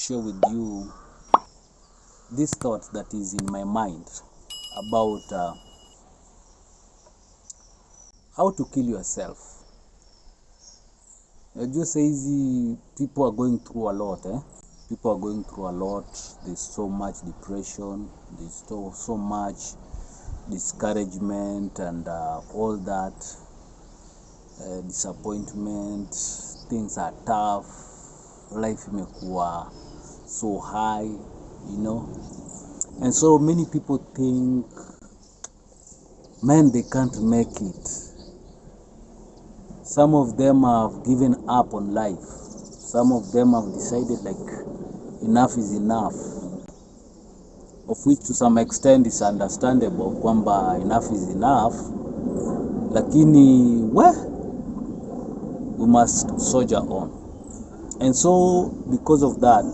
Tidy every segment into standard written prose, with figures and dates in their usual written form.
share with you this thought that is in my mind about how to kill yourself. Just easy, people are going through a lot. People are going through a lot. There's so much depression. There's so much discouragement and all that. Disappointment. Things are tough. Life imekuwa so high, And so many people think, man, they can't make it. Some of them have given up on life. Some of them have decided enough is enough. Of which to some extent is understandable kwamba enough is enough. Lakini we must soldier on. And so because of that,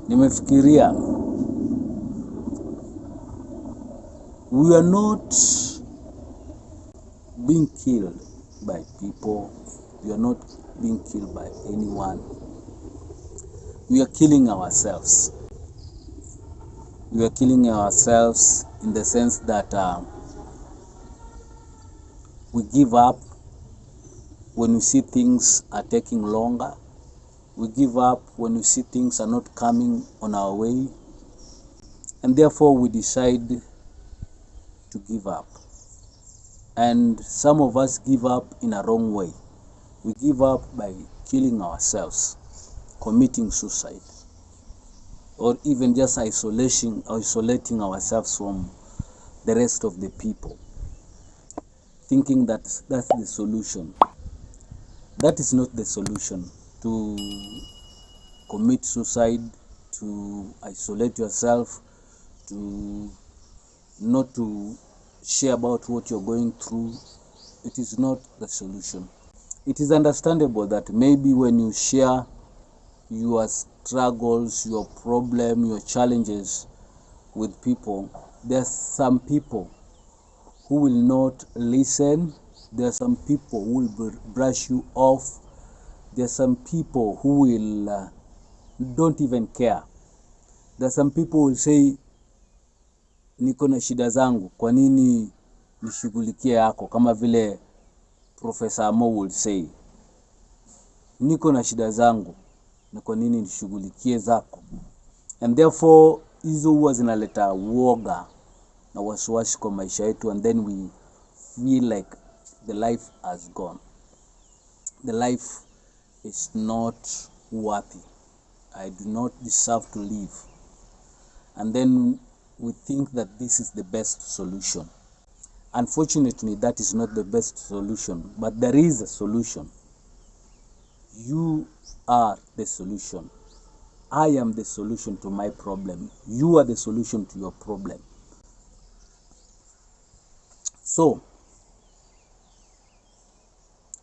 nimefikiria we are not being killed by people. We are not being killed by anyone. We are killing ourselves. We are killing ourselves in the sense that we give up when we see things are taking longer. We give up when we see things are not coming on our way. And therefore we decide to give up. And some of us give up in a wrong way. We give up by killing ourselves, committing suicide, or even just isolating ourselves from the rest of the people, thinking that that's the solution. That is not the solution. To commit suicide, to isolate yourself, to not to share about what you're going through, it is not the solution. It is understandable that maybe when you share your struggles, your problem, your challenges with people, there are some people who will not listen. There are some people who will brush you off. There are some people who will don't even care. There are some people who will say, niko na shida zangu, kwa nini nishughulikie yako? Kama vile Professor Amo will say, niko na shida zangu, na kwa nini nishughulikie zako? And therefore hizo huwa zinaleta uoga na wasiwasi kwa maisha yetu, and then we feel like the life has gone. The life is not worthy. I do not deserve to live. And then we think that this is the best solution. Unfortunately, that is not the best solution, but there is a solution. You are the solution. I am the solution to my problem. You are the solution to your problem. So,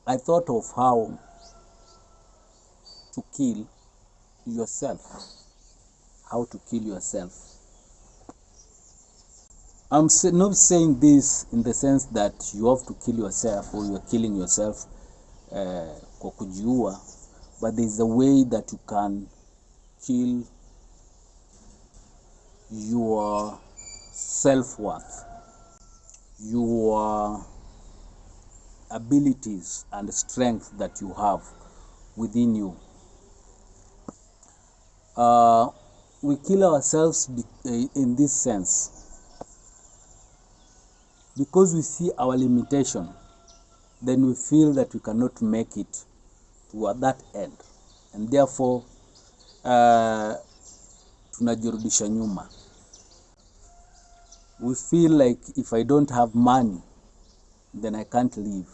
I thought of how to kill yourself. How to kill yourself. I'm not saying this in the sense that you have to kill yourself or you're killing yourself kwa kujiua, but there's a way that you can kill your self-worth, your abilities and strength that you have within you. We kill ourselves in this sense because we see our limitation. Then we feel that we cannot make it to that end, and therefore tunajirudisha nyuma. We feel like if I don't have money, then I can't live.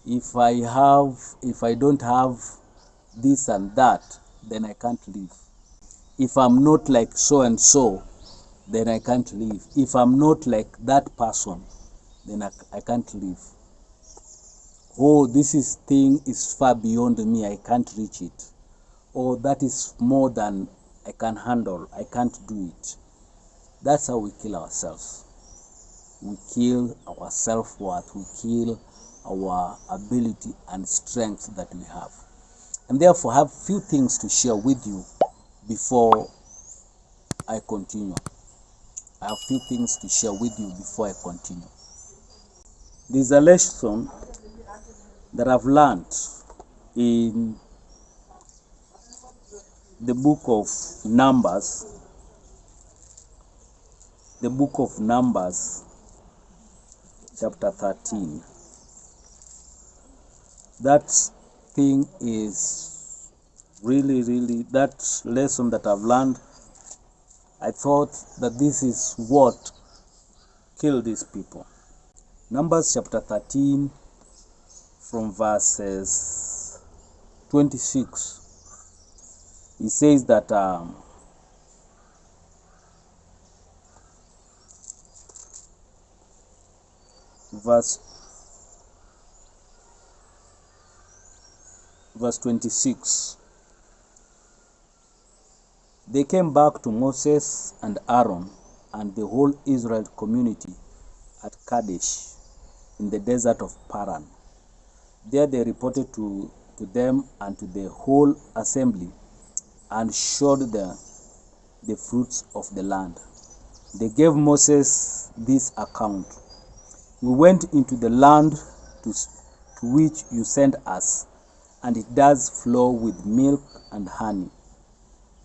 If I don't have this and that, then I can't live. If I'm not like so and so, then I can't live. If I'm not like that person, then I can't live. Oh, this thing is far beyond me, I can't reach it. Or that is more than I can handle, I can't do it. That's how we kill ourselves. We kill our self-worth, we kill our ability and strength that we have. And therefore, I have few things to share with you before I continue. I have few things to share with you before I continue. There's a lesson that I've learned in the book of Numbers. The book of Numbers, chapter 13. That thing is really, that lesson that I've learned, I thought that this is what killed these people. Numbers chapter 13 from verses 26. It says that verse 26. They came back to Moses and Aaron and the whole Israel community at Kadesh in the desert of Paran. There they reported to them and to the whole assembly and showed the fruits of the land. They gave Moses this account. We went into the land to which you sent us, and it does flow with milk and honey.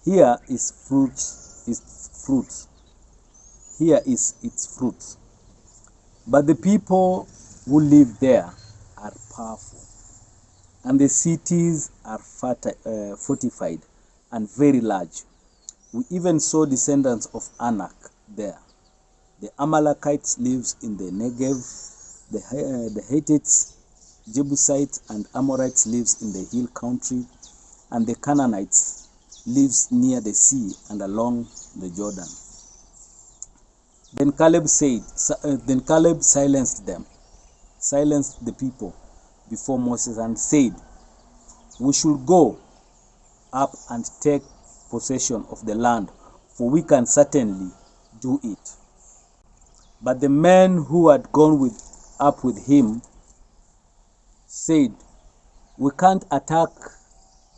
Here is fruits. Here is its fruits. But the people who live there are powerful, and the cities are fortified and very large. We even saw descendants of Anak there. The Amalekites lives in the Negev, the Hittites, Jebusites, and Amorites lives in the hill country, and the Canaanites lives near the sea and along the Jordan. Then Caleb silenced the people before Moses and said, "We should go up and take possession of the land, for we can certainly do it." But the men who had gone up with him said, "We can't attack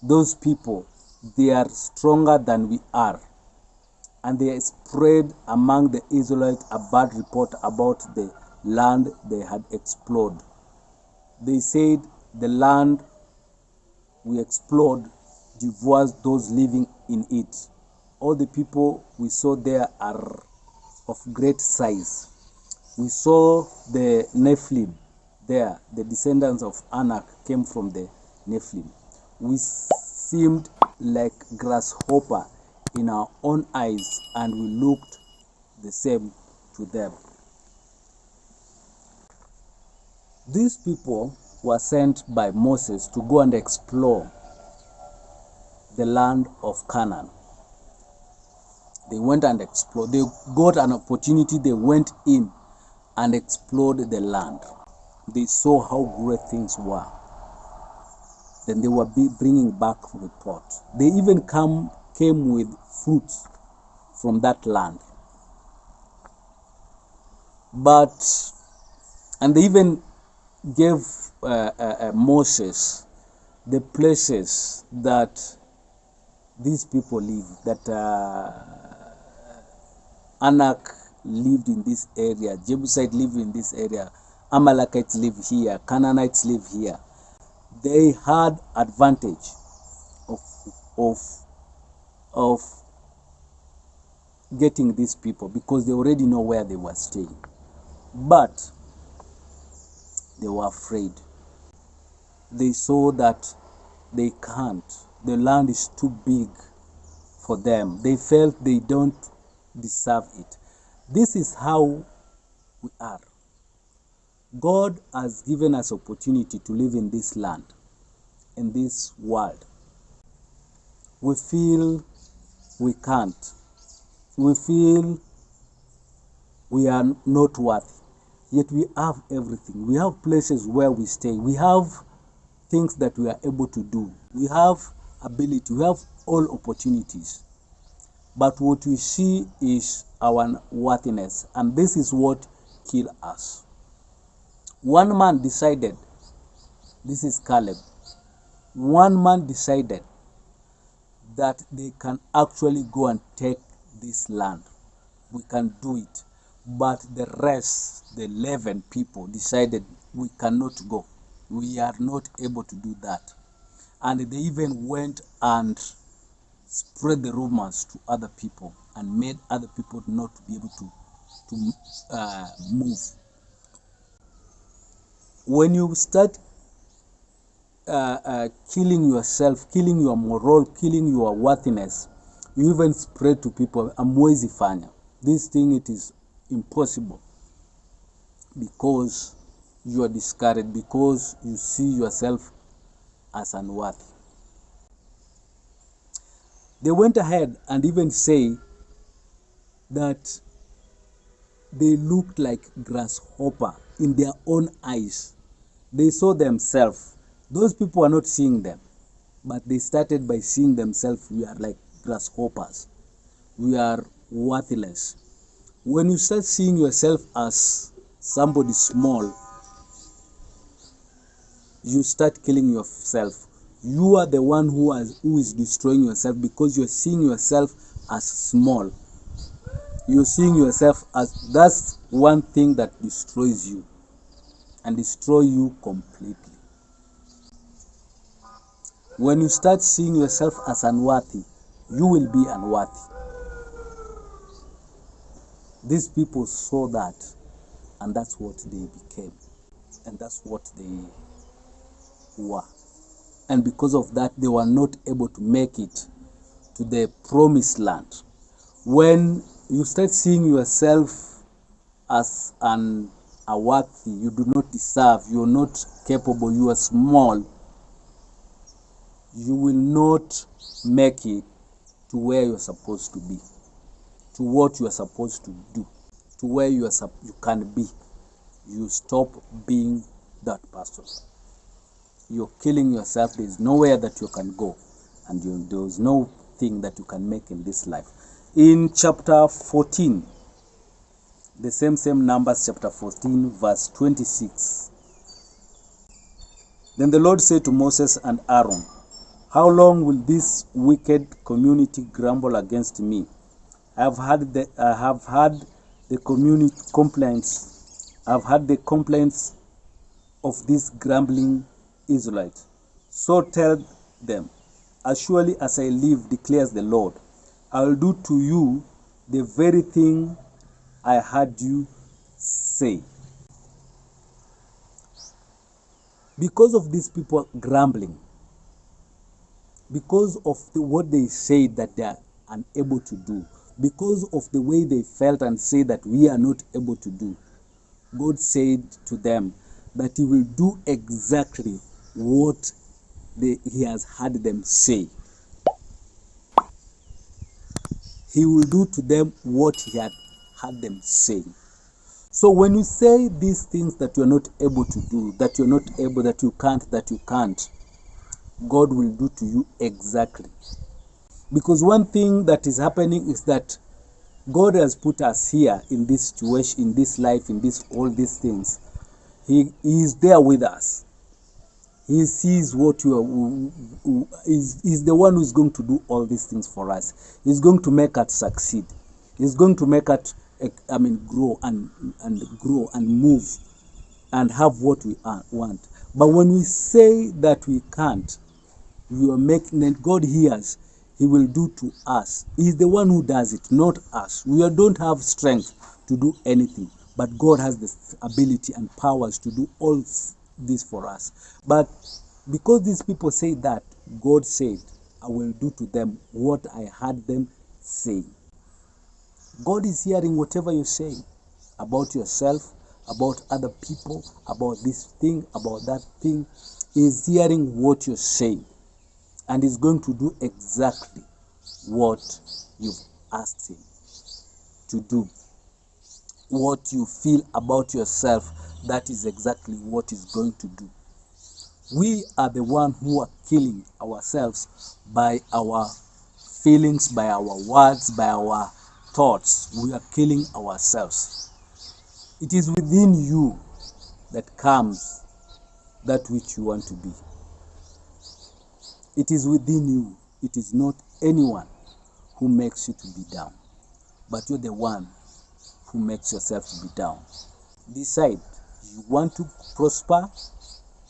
those people. They are stronger than we are." And they spread among the Israelites a bad report about the land they had explored. They said, "The land we explored devours those living in it. All the people we saw there are of great size. We saw the Nephilim there. The descendants of Anak came from the Nephilim. We seemed like grasshopper in our own eyes, and we looked the same to them." These people were sent by Moses to go and explore the land of Canaan. They went and explored. They got an opportunity. They went in and explored the land. They saw how great things were. Then they were bringing back report. They even came with fruits from that land. And they even gave Moses the places that these people live, that Anak lived in this area, Jebusite lived in this area, Amalekites live here, Canaanites live here. They had advantage of getting these people because they already know where they were staying. But they were afraid. They saw that they can't. The land is too big for them. They felt they don't deserve it. This is how we are. God has given us opportunity to live in this land, in this world. We feel we can't. We feel we are not worthy. Yet we have everything. We have places where we stay. We have things that we are able to do. We have ability. We have all opportunities. But what we see is our worthiness. And this is what kills us. One man decided, this is Caleb, one man decided that they can actually go and take this land. We can do it. But the rest, the 11 people, decided we cannot go. We are not able to do that. And they even went and spread the rumors to other people and made other people not to be able to move. When you start killing yourself, killing your moral, killing your worthiness, you even spread to people, amwezi fanya. This thing, it is impossible, because you are discouraged, because you see yourself as unworthy. They went ahead and even say that they looked like grasshopper in their own eyes. They saw themselves. Those people are not seeing them, but they started by seeing themselves. We are like grasshoppers. We are worthless. When you start seeing yourself as somebody small, you start killing yourself. You are the one who is destroying yourself, because you're seeing yourself as small. You're seeing yourself as, that's one thing that destroys you and destroy you completely. When you start seeing yourself as unworthy, you will be unworthy. These people saw that, and that's what they became, and that's what they were. And because of that, they were not able to make it to the promised land. When you start seeing yourself as unworthy, you do not deserve, you're not capable, you are small, you will not make it to where you're supposed to be, to what you are supposed to do, to where you can be. You stop being that person. You're killing yourself. There's nowhere that you can go, and there's no thing that you can make in this life. In chapter 14, the same Numbers chapter 14, verse 26. Then the Lord said to Moses and Aaron, "How long will this wicked community grumble against me? I have had the community complaints. I have had the complaints of these grumbling Israelites. So tell them, as surely as I live, declares the Lord, I will do to you the very thing I heard you say." Because of these people grumbling, because of what they say that they are unable to do, because of the way they felt and say that we are not able to do, God said to them that He will do exactly what He has had them say. He will do to them what He had them say. So when you say these things that you are not able to do, that you're not able, that you can't, God will do to you exactly. Because one thing that is happening is that God has put us here in this situation, in this life, in all these things. He is there with us. He sees what you are. He's the one who is going to do all these things for us. He's going to make us succeed. He's going to make us, grow and grow and move and have what we want. But when we say that we can't, we are making that God hears. He will do to us. He's the one who does it, not us. We don't have strength to do anything, but God has the ability and powers to do all this for us. But because these people say that, God said, I will do to them what I had them say. God is hearing whatever you're saying about yourself, about other people, about this thing, about that thing. He's hearing what you're saying, and He's going to do exactly what you've asked Him to do. What you feel about yourself, that is exactly what He's going to do. We are the one who are killing ourselves by our feelings, by our words, by our thoughts. We are killing ourselves. It is within you that comes that which you want to be. It is within you. It is not anyone who makes you to be down, but you're the one who makes yourself to be down. Decide you want to prosper,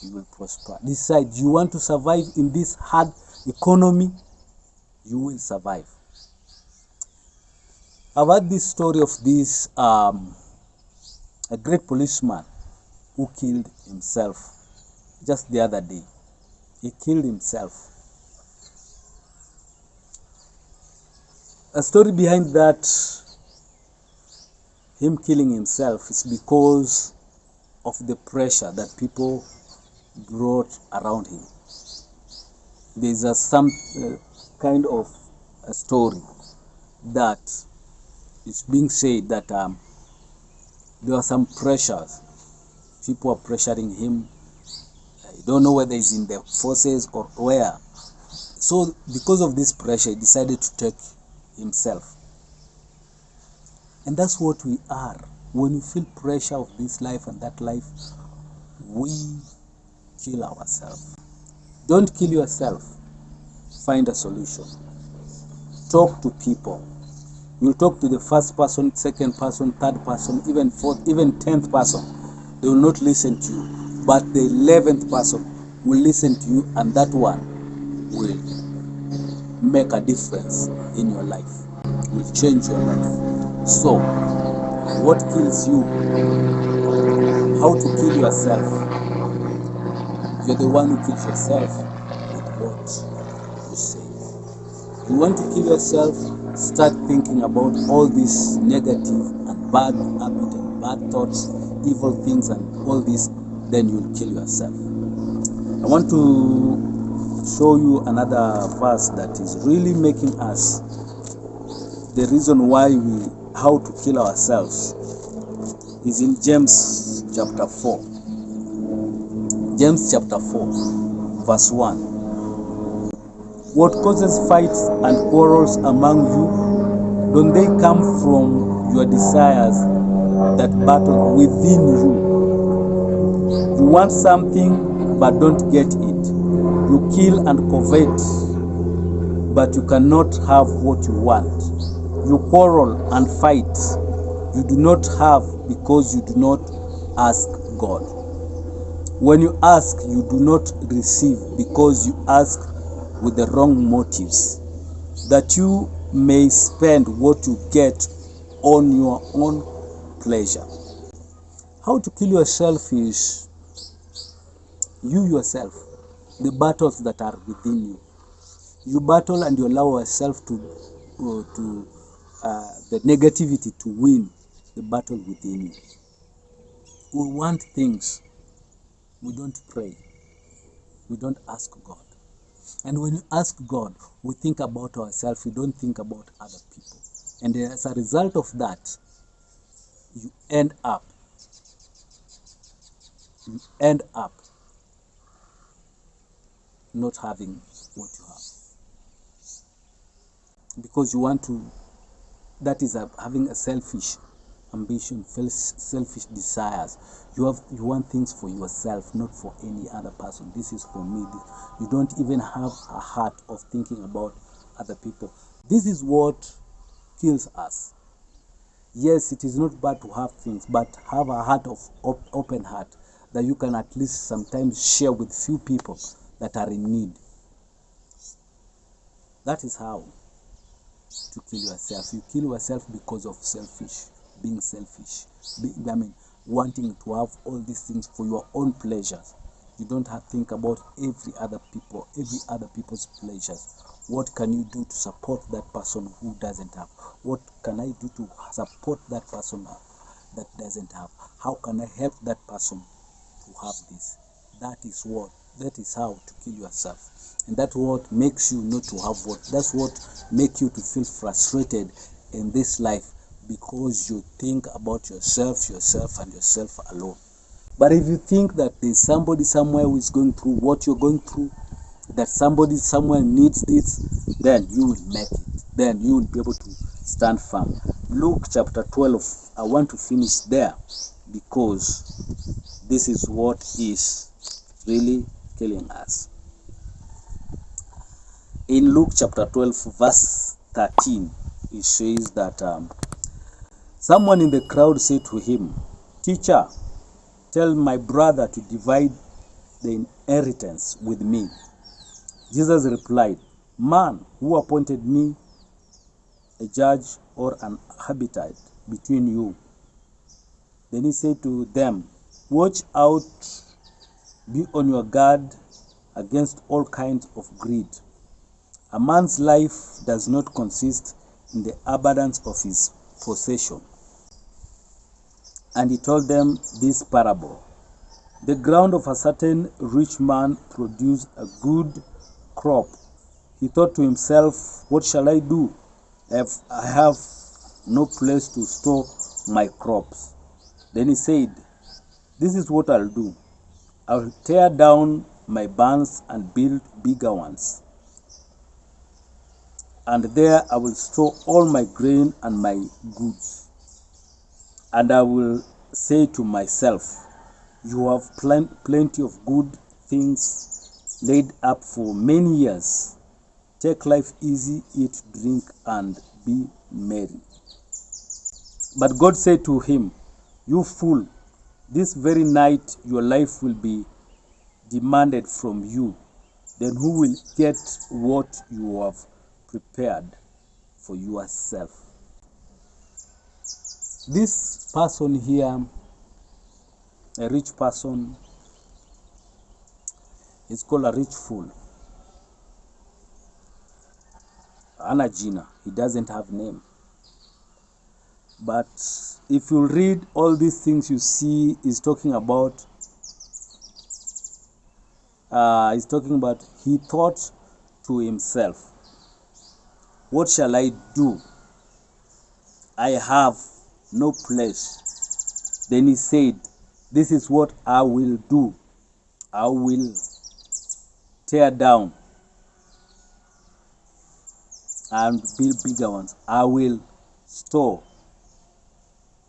you will prosper. Decide you want to survive in this hard economy, you will survive. I've heard this story of this a great policeman who killed himself just the other day. He killed himself. A story behind that, him killing himself, is because of the pressure that people brought around him. There's some kind of a story that is being said that there are some pressures. People are pressuring him. I don't know whether he's in the forces or where. So because of this pressure, he decided to take himself. And that's what we are. When we feel pressure of this life and that life, we kill ourselves. Don't kill yourself. Find a solution. Talk to people. You'll talk to the first person, second person, third person, even fourth, even 10th person. They will not listen to you. But the 11th person will listen to you, and that one will make a difference in your life. Will change your life. So, what kills you? How to kill yourself? You're the one who kills yourself with what you say. You want to kill yourself? Start thinking about all these negative and bad habits and bad thoughts, evil things and all this, then you'll kill yourself. I want to show you another verse that is really making us the reason why how to kill ourselves is in James chapter 4. James chapter 4, verse 1. What causes fights and quarrels among you? Don't they come from your desires that battle within you? You want something but don't get it. You kill and covet, but you cannot have what you want. You quarrel and fight. You do not have because you do not ask God. When you ask, you do not receive because you ask with the wrong motives, that you may spend what you get on your own pleasure. How to kill yourself is you yourself, the battles that are within you. You battle and you allow yourself to the negativity to win the battle within you. We want things, we don't pray, we don't ask God. And when you ask God, we think about ourselves, we don't think about other people. And as a result of that, you end up not having what you have. Because you want to, that is having a selfish ambition, selfish desires. You want things for yourself, not for any other person. This is for me. You don't even have a heart of thinking about other people. This is what kills us. Yes, it is not bad to have things, but have a heart of open heart that you can at least sometimes share with few people that are in need. That is how to kill yourself. You kill yourself because of being selfish, wanting to have all these things for your own pleasures. You don't have to think about every other people's pleasures. What can you do to support that person who doesn't have? What can I do to support that person that doesn't have? How can I help that person to have this? That is how to kill yourself. And that's what makes you not to have what. That's what makes you to feel frustrated in this life, because you think about yourself and yourself alone. But if you think that there's somebody somewhere who is going through what you're going through, that somebody somewhere needs this, then you will make it. Then you will be able to stand firm. Luke chapter 12, I want to finish there because this is what is really killing us. In Luke chapter 12, verse 13, it says that someone in the crowd said to him, "Teacher, tell my brother to divide the inheritance with me." Jesus replied, "Man, who appointed me a judge or an arbiter between you?" Then he said to them, "Watch out, be on your guard against all kinds of greed. A man's life does not consist in the abundance of his possession." And he told them this parable. The ground of a certain rich man produced a good crop. He thought to himself, "What shall I do? I have no place to store my crops." Then he said, "This is what I'll do. I'll tear down my barns and build bigger ones. And there I will store all my grain and my goods. And I will say to myself, you have plenty of good things laid up for many years. Take life easy, eat, drink, and be merry." But God said to him, "You fool, this very night your life will be demanded from you. Then who will get what you have prepared for yourself?" This person here, a rich person, is called a rich fool. Anagina, he doesn't have name. But if you read all these things you see, he's talking about he thought to himself, "What shall I do? I have no place." Then he said, "This is what I will do. I will tear down and build bigger ones. I will store,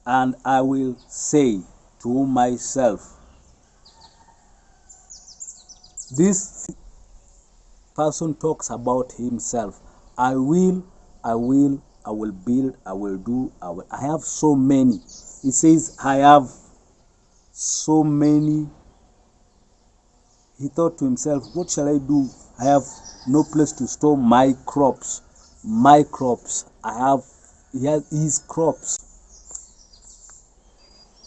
and I will say to myself." This person talks about himself. I will build, I will do, I have so many. He says, I have so many. He thought to himself, what shall I do? I have no place to store my crops. My crops. He has his crops.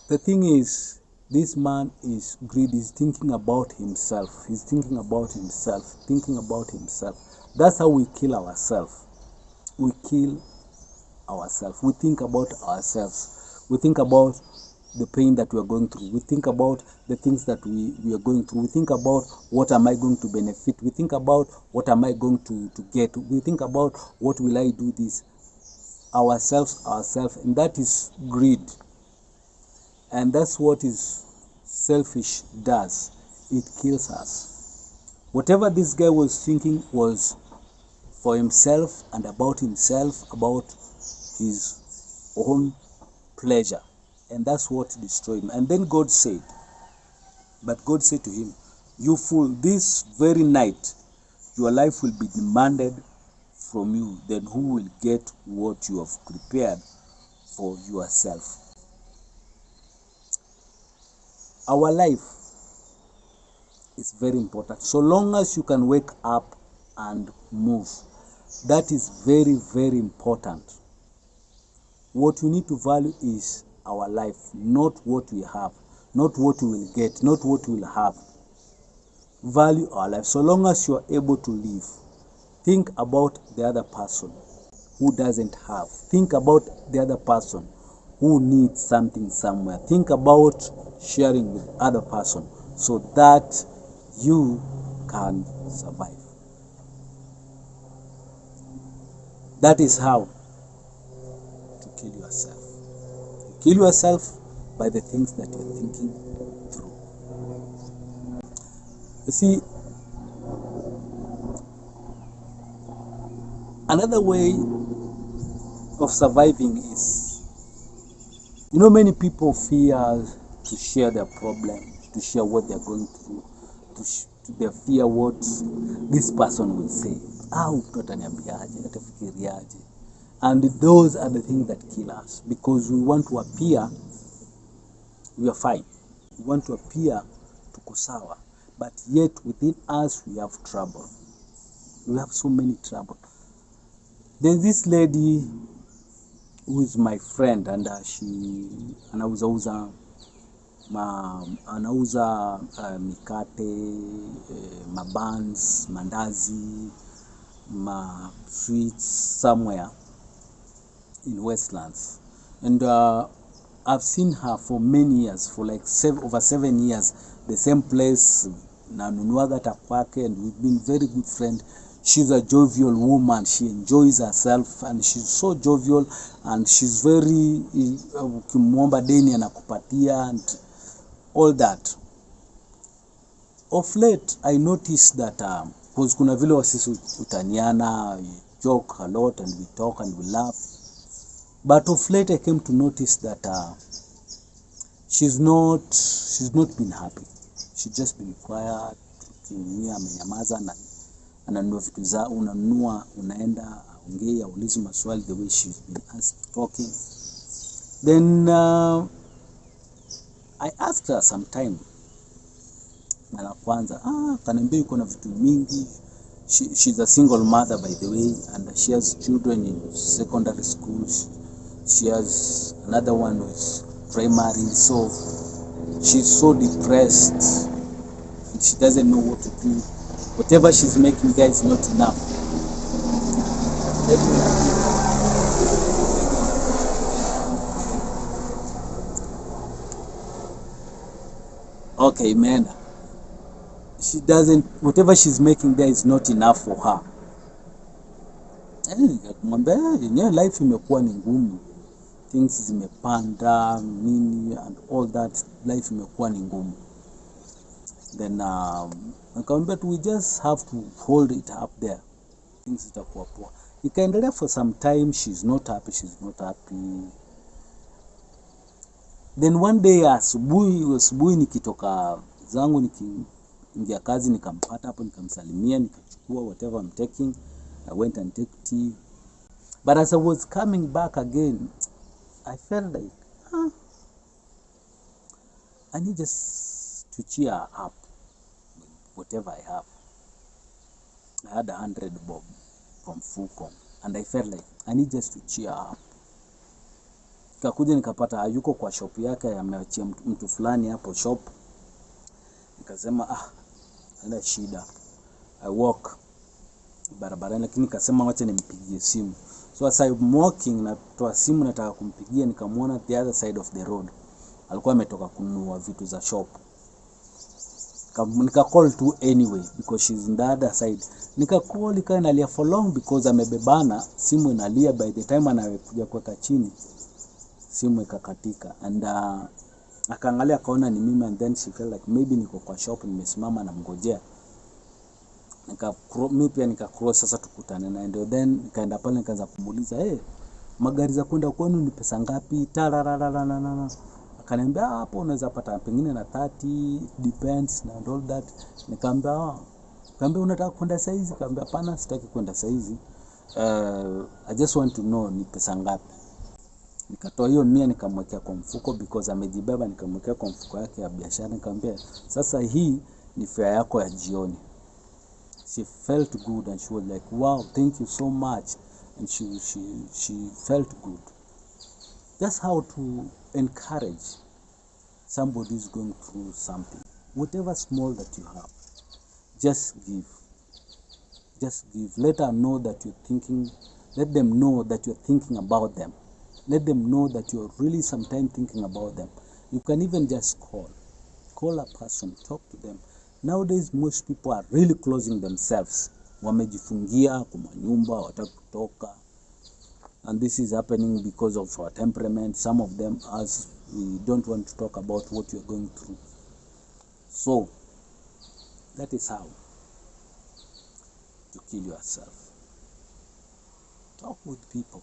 The thing is, this man is greedy. He's thinking about himself. He's thinking about himself. That's how we kill ourselves. We kill ourselves. We think about ourselves. We think about the pain that we are going through. We think about the things that we are going through. We think about what am I going to benefit. We think about what am I going to get. We think about what will I do this. Ourselves. And that is greed. And that's what is selfish does. It kills us. Whatever this guy was thinking was for himself and about himself, about his own pleasure. And that's what destroyed him. And then God said to him, you fool, this very night your life will be demanded from you. Then who will get what you have prepared for yourself? Our life is very important. So long as you can wake up and move, that is very, very important. What we need to value is our life, not what we have, not what we will get, not what we will have. Value our life. So long as you are able to live, think about the other person who doesn't have. Think about the other person who needs something somewhere. Think about sharing with other person so that you can survive. That is how to kill yourself. You kill yourself by the things that you're thinking through. You see, another way of surviving is, many people fear to share their problem, to share what they're going through, they fear what this person will say. mtu ataniambiaje, atafikiriaje. And those are the things that kill us, because we want to appear we are fine. We want to appear tuko sawa, but yet within us we have trouble. We have so many trouble. There's this lady who is my friend, and she anauza mikate, mabans, mandazi, sweets somewhere in Westlands. And I've seen her for many years, for like over 7 years, the same place, nanunuaga takwake, and we've been very good friends. She's a jovial woman. She enjoys herself, and she's so jovial, and she's very, ukimwomba deni anakupatia and all that. Of late, I noticed that, because kuna vile wasisi utaniana, we joke a lot, and we talk and we laugh. But of late, I came to notice that she's not been happy. She's just been quiet, amenyamaza, na ananunua vitu za unanunua, unaenda ongea, ulizi maswali, the way she's been talking. Then I asked her sometime, mara kwanza, kaniambia yuko na vitu mingi. She's a single mother, by the way, and she has children in secondary school. She has another one who's primary, so she's so depressed and she doesn't know what to do. Whatever she's making there is not enough. Okay, man. Whatever she's making there is not enough for her. Nikamwambia yenyewe life imekuwa ni ngumu. Things zimepanda, nini, and all that, life imekuwa ni ngumu. Then nikamwambia we just have to hold it up there. Things zitakuwa poa. Ikaendelea for some time, she's not happy. Then one day asubuhi nikitoka zangu nikiingia kazi, nikampata hapo, nikamsalimia, nikachukua whatever I'm taking. I went and took tea. But as I was coming back again, I felt like, I need just to cheer her up with whatever I have. I had 100 bob from Fuko, and I felt like I need just to cheer her up. Nikakuja nikapata yuko kwa shop yake, ameachia mtu fulani hapo shop. Nikasema ana shida. I walk barabarani, lakini nikasema wacha nimpigie simu. So as I'm walking, natoa simu nataka kumpigia, nikamwona the other side of the road. Alikuwa ametoka kununua vitu za shop. Nika call to anyway because she's in the other side. Nika call inalia for long because amebebana, simu inalia. By the time anakuja kuweka chini, simu ikakatika, and akaangalia akaona ni mimi, and then she felt like maybe niko kwa shop, nimesimama na mngojea. Mimi pia nika cross sasa tukutane na ndio. Then nikaenda pale nikaanza kumuuliza, magari za kwenda kwenu ni pesa ngapi? Akaniambia hapo unaweza pata pengine na 30, depends na all that. Nikamwambia unataka kwenda saa hizi? Nikamwambia hapana, sitaki kwenda saa hizi. I just want to know ni pesa ngapi. Nikatoa hiyo 100 nikamwekea kwa mfuko because amejibeba, nikamwekea kwa mfuko yake ya biashara. Nikamwambia sasa hii ni fare yako ya jioni. She felt good and she was like, wow, thank you so much. And she felt good. That's how to encourage somebody who's going through something. Whatever small that you have, just give. Just give. Let them know that you're thinking about them. Let them know that you're really sometimes thinking about them. You can even just call a person, talk to them. Nowadays, most people are really closing themselves. Wamejifungia kwa manyumba, wataka kutoka. And this is happening because of our temperament. Some of them, as we don't want to talk about what you're going through. So, that is how to kill yourself. Talk with people.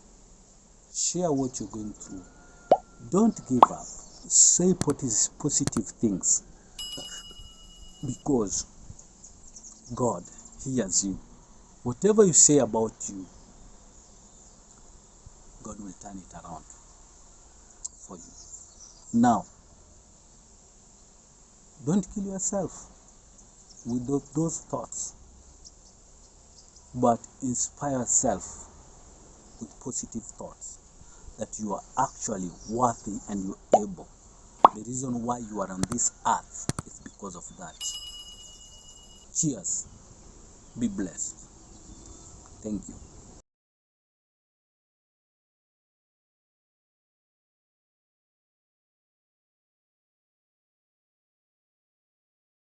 Share what you're going through. Don't give up. Say positive things. Because God hears you. Whatever you say about you, God will turn it around for you. Now, don't kill yourself with those thoughts, but inspire yourself with positive thoughts that you are actually worthy and you're able. The reason why you are on this earth is because of that. Cheers. Be blessed. Thank you.